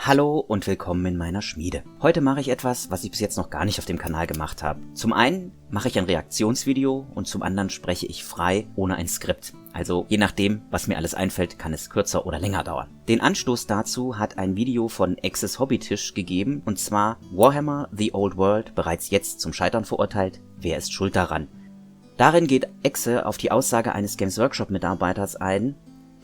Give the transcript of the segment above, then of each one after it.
Hallo und willkommen in meiner Schmiede. Heute mache ich etwas, was ich bis jetzt noch gar nicht auf dem Kanal gemacht habe. Zum einen mache ich ein Reaktionsvideo und zum anderen spreche ich frei ohne ein Skript. Also je nachdem, was mir alles einfällt, kann es kürzer oder länger dauern. Den Anstoß dazu hat ein Video von Exes Hobbytisch gegeben, und zwar Warhammer The Old World bereits jetzt zum Scheitern verurteilt. Wer ist schuld daran? Darin geht Exe auf die Aussage eines Games Workshop Mitarbeiters ein,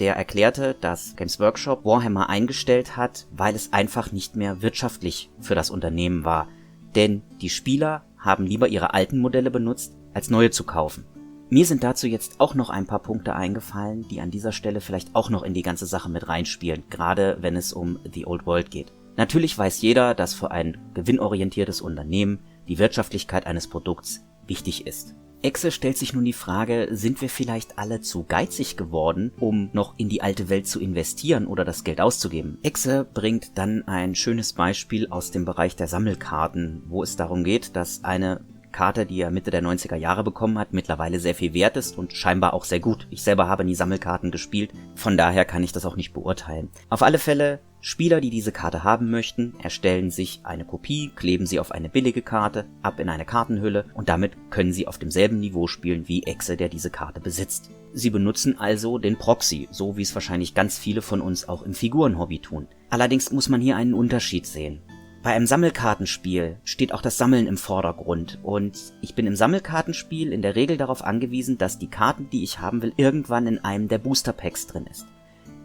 der erklärte, dass Games Workshop Warhammer eingestellt hat, weil es einfach nicht mehr wirtschaftlich für das Unternehmen war. Denn die Spieler haben lieber ihre alten Modelle benutzt, als neue zu kaufen. Mir sind dazu jetzt auch noch ein paar Punkte eingefallen, die an dieser Stelle vielleicht auch noch in die ganze Sache mit reinspielen, gerade wenn es um The Old World geht. Natürlich weiß jeder, dass für ein gewinnorientiertes Unternehmen die Wirtschaftlichkeit eines Produkts wichtig ist. Exe stellt sich nun die Frage, sind wir vielleicht alle zu geizig geworden, um noch in die alte Welt zu investieren oder das Geld auszugeben? Exe bringt dann ein schönes Beispiel aus dem Bereich der Sammelkarten, wo es darum geht, dass eine Karte, die er Mitte der 90er Jahre bekommen hat, mittlerweile sehr viel wert ist und scheinbar auch sehr gut. Ich selber habe nie Sammelkarten gespielt, von daher kann ich das auch nicht beurteilen. Auf alle Fälle, Spieler, die diese Karte haben möchten, erstellen sich eine Kopie, kleben sie auf eine billige Karte, ab in eine Kartenhülle und damit können sie auf demselben Niveau spielen wie Exe, der diese Karte besitzt. Sie benutzen also den Proxy, so wie es wahrscheinlich ganz viele von uns auch im Figurenhobby tun. Allerdings muss man hier einen Unterschied sehen. Bei einem Sammelkartenspiel steht auch das Sammeln im Vordergrund und ich bin im Sammelkartenspiel in der Regel darauf angewiesen, dass die Karten, die ich haben will, irgendwann in einem der Booster Packs drin ist.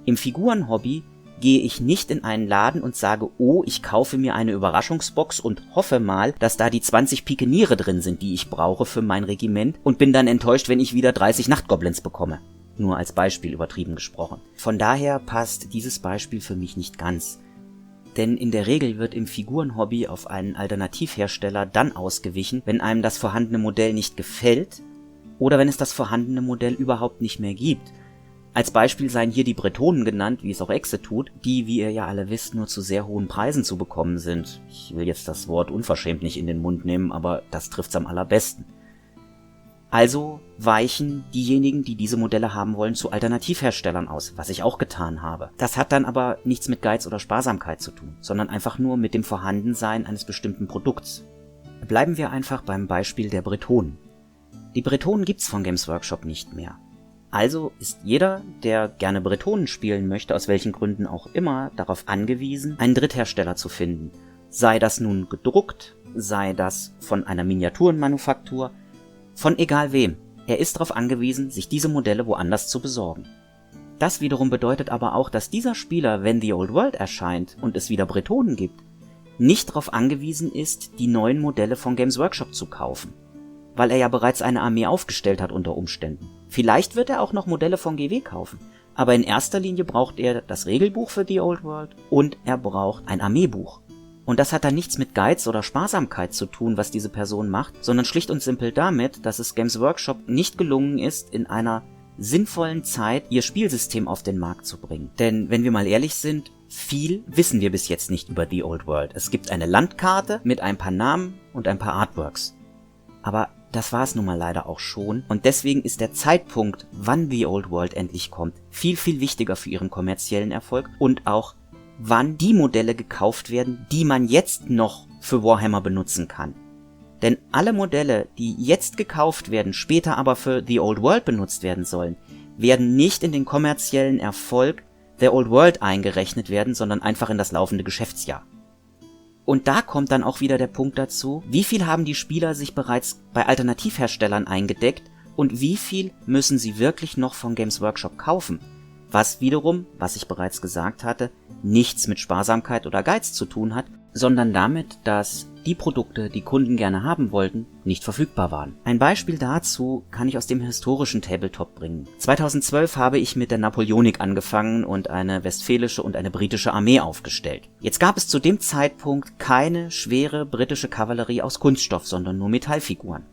Im Figurenhobby gehe ich nicht in einen Laden und sage, oh, ich kaufe mir eine Überraschungsbox und hoffe mal, dass da die 20 Pikeniere drin sind, die ich brauche für mein Regiment, und bin dann enttäuscht, wenn ich wieder 30 Nachtgoblins bekomme. Nur als Beispiel übertrieben gesprochen. Von daher passt dieses Beispiel für mich nicht ganz. Denn in der Regel wird im Figurenhobby auf einen Alternativhersteller dann ausgewichen, wenn einem das vorhandene Modell nicht gefällt oder wenn es das vorhandene Modell überhaupt nicht mehr gibt. Als Beispiel seien hier die Bretonen genannt, wie es auch Exe tut, die, wie ihr ja alle wisst, nur zu sehr hohen Preisen zu bekommen sind. Ich will jetzt das Wort unverschämt nicht in den Mund nehmen, aber das trifft's am allerbesten. Also weichen diejenigen, die diese Modelle haben wollen, zu Alternativherstellern aus, was ich auch getan habe. Das hat dann aber nichts mit Geiz oder Sparsamkeit zu tun, sondern einfach nur mit dem Vorhandensein eines bestimmten Produkts. Bleiben wir einfach beim Beispiel der Bretonen. Die Bretonen gibt's von Games Workshop nicht mehr. Also ist jeder, der gerne Bretonen spielen möchte, aus welchen Gründen auch immer, darauf angewiesen, einen Dritthersteller zu finden. Sei das nun gedruckt, sei das von einer Miniaturenmanufaktur, von egal wem. Er ist darauf angewiesen, sich diese Modelle woanders zu besorgen. Das wiederum bedeutet aber auch, dass dieser Spieler, wenn The Old World erscheint und es wieder Bretonen gibt, nicht darauf angewiesen ist, die neuen Modelle von Games Workshop zu kaufen. Weil er ja bereits eine Armee aufgestellt hat unter Umständen. Vielleicht wird er auch noch Modelle von GW kaufen. Aber in erster Linie braucht er das Regelbuch für The Old World und er braucht ein Armeebuch. Und das hat dann nichts mit Geiz oder Sparsamkeit zu tun, was diese Person macht, sondern schlicht und simpel damit, dass es Games Workshop nicht gelungen ist, in einer sinnvollen Zeit ihr Spielsystem auf den Markt zu bringen. Denn wenn wir mal ehrlich sind, viel wissen wir bis jetzt nicht über The Old World. Es gibt eine Landkarte mit ein paar Namen und ein paar Artworks. Aber das war es nun mal leider auch schon. Und deswegen ist der Zeitpunkt, wann The Old World endlich kommt, viel, viel wichtiger für ihren kommerziellen Erfolg und auch wann die Modelle gekauft werden, die man jetzt noch für Warhammer benutzen kann. Denn alle Modelle, die jetzt gekauft werden, später aber für The Old World benutzt werden sollen, werden nicht in den kommerziellen Erfolg der Old World eingerechnet werden, sondern einfach in das laufende Geschäftsjahr. Und da kommt dann auch wieder der Punkt dazu, wie viel haben die Spieler sich bereits bei Alternativherstellern eingedeckt und wie viel müssen sie wirklich noch von Games Workshop kaufen? Was wiederum, was ich bereits gesagt hatte, nichts mit Sparsamkeit oder Geiz zu tun hat, sondern damit, dass die Produkte, die Kunden gerne haben wollten, nicht verfügbar waren. Ein Beispiel dazu kann ich aus dem historischen Tabletop bringen. 2012 habe ich mit der Napoleonik angefangen und eine westfälische und eine britische Armee aufgestellt. Jetzt gab es zu dem Zeitpunkt keine schwere britische Kavallerie aus Kunststoff, sondern nur Metallfiguren.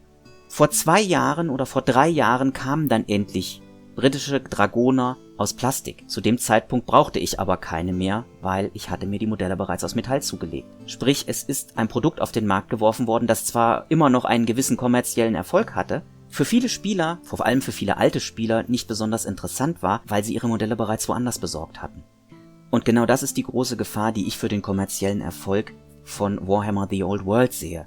Vor 2 Jahren oder vor 3 Jahren kamen dann endlich britische Dragoner aus Plastik. Zu dem Zeitpunkt brauchte ich aber keine mehr, weil ich hatte mir die Modelle bereits aus Metall zugelegt. Sprich, es ist ein Produkt auf den Markt geworfen worden, das zwar immer noch einen gewissen kommerziellen Erfolg hatte, für viele Spieler, vor allem für viele alte Spieler, nicht besonders interessant war, weil sie ihre Modelle bereits woanders besorgt hatten. Und genau das ist die große Gefahr, die ich für den kommerziellen Erfolg von Warhammer The Old World sehe.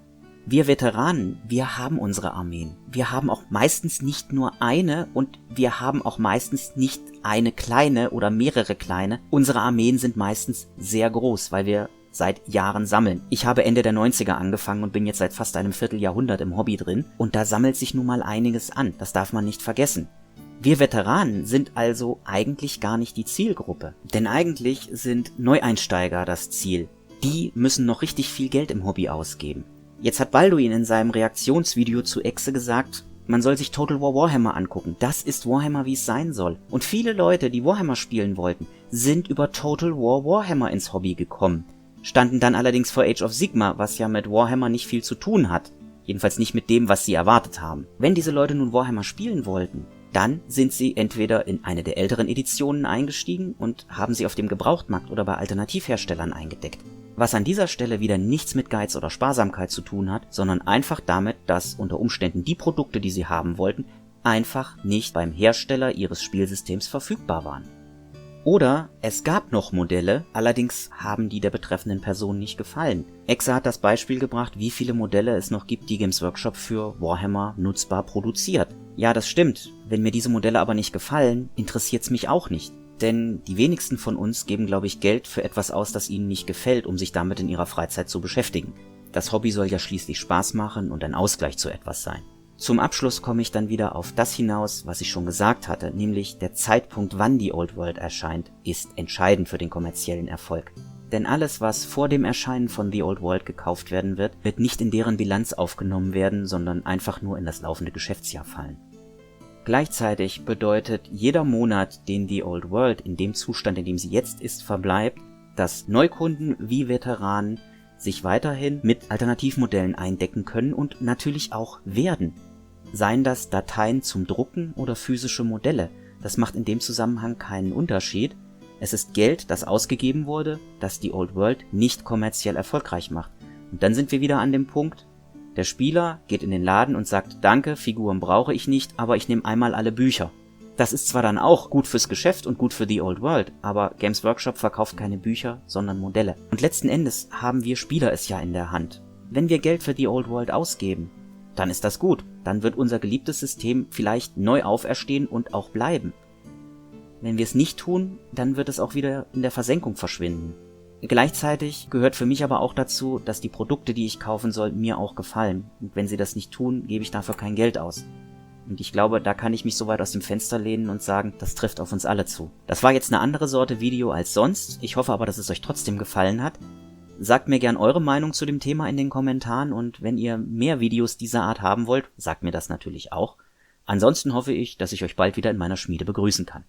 Wir Veteranen, wir haben unsere Armeen. Wir haben auch meistens nicht nur eine und wir haben auch meistens nicht eine kleine oder mehrere kleine. Unsere Armeen sind meistens sehr groß, weil wir seit Jahren sammeln. Ich habe Ende der 90er angefangen und bin jetzt seit fast einem Vierteljahrhundert im Hobby drin und da sammelt sich nun mal einiges an. Das darf man nicht vergessen. Wir Veteranen sind also eigentlich gar nicht die Zielgruppe, denn eigentlich sind Neueinsteiger das Ziel. Die müssen noch richtig viel Geld im Hobby ausgeben. Jetzt hat Balduin in seinem Reaktionsvideo zu Exe gesagt, man soll sich Total War Warhammer angucken. Das ist Warhammer, wie es sein soll. Und viele Leute, die Warhammer spielen wollten, sind über Total War Warhammer ins Hobby gekommen. Standen dann allerdings vor Age of Sigmar, was ja mit Warhammer nicht viel zu tun hat. Jedenfalls nicht mit dem, was sie erwartet haben. Wenn diese Leute nun Warhammer spielen wollten, dann sind sie entweder in eine der älteren Editionen eingestiegen und haben sie auf dem Gebrauchtmarkt oder bei Alternativherstellern eingedeckt. Was an dieser Stelle wieder nichts mit Geiz oder Sparsamkeit zu tun hat, sondern einfach damit, dass unter Umständen die Produkte, die sie haben wollten, einfach nicht beim Hersteller ihres Spielsystems verfügbar waren. Oder es gab noch Modelle, allerdings haben die der betreffenden Person nicht gefallen. Exe hat das Beispiel gebracht, wie viele Modelle es noch gibt, die Games Workshop für Warhammer nutzbar produziert. Ja, das stimmt. Wenn mir diese Modelle aber nicht gefallen, interessiert's mich auch nicht. Denn die wenigsten von uns geben, glaube ich, Geld für etwas aus, das ihnen nicht gefällt, um sich damit in ihrer Freizeit zu beschäftigen. Das Hobby soll ja schließlich Spaß machen und ein Ausgleich zu etwas sein. Zum Abschluss komme ich dann wieder auf das hinaus, was ich schon gesagt hatte, nämlich der Zeitpunkt, wann die Old World erscheint, ist entscheidend für den kommerziellen Erfolg. Denn alles, was vor dem Erscheinen von The Old World gekauft werden wird, wird nicht in deren Bilanz aufgenommen werden, sondern einfach nur in das laufende Geschäftsjahr fallen. Gleichzeitig bedeutet jeder Monat, den The Old World in dem Zustand, in dem sie jetzt ist, verbleibt, dass Neukunden wie Veteranen sich weiterhin mit Alternativmodellen eindecken können und natürlich auch werden. Seien das Dateien zum Drucken oder physische Modelle, das macht in dem Zusammenhang keinen Unterschied. Es ist Geld, das ausgegeben wurde, das die Old World nicht kommerziell erfolgreich macht. Und dann sind wir wieder an dem Punkt, der Spieler geht in den Laden und sagt, danke, Figuren brauche ich nicht, aber ich nehme einmal alle Bücher. Das ist zwar dann auch gut fürs Geschäft und gut für die Old World, aber Games Workshop verkauft keine Bücher, sondern Modelle. Und letzten Endes haben wir Spieler es ja in der Hand. Wenn wir Geld für die Old World ausgeben, dann ist das gut. Dann wird unser geliebtes System vielleicht neu auferstehen und auch bleiben. Wenn wir es nicht tun, dann wird es auch wieder in der Versenkung verschwinden. Gleichzeitig gehört für mich aber auch dazu, dass die Produkte, die ich kaufen soll, mir auch gefallen. Und wenn sie das nicht tun, gebe ich dafür kein Geld aus. Und ich glaube, da kann ich mich so weit aus dem Fenster lehnen und sagen, das trifft auf uns alle zu. Das war jetzt eine andere Sorte Video als sonst. Ich hoffe aber, dass es euch trotzdem gefallen hat. Sagt mir gern eure Meinung zu dem Thema in den Kommentaren und wenn ihr mehr Videos dieser Art haben wollt, sagt mir das natürlich auch. Ansonsten hoffe ich, dass ich euch bald wieder in meiner Schmiede begrüßen kann.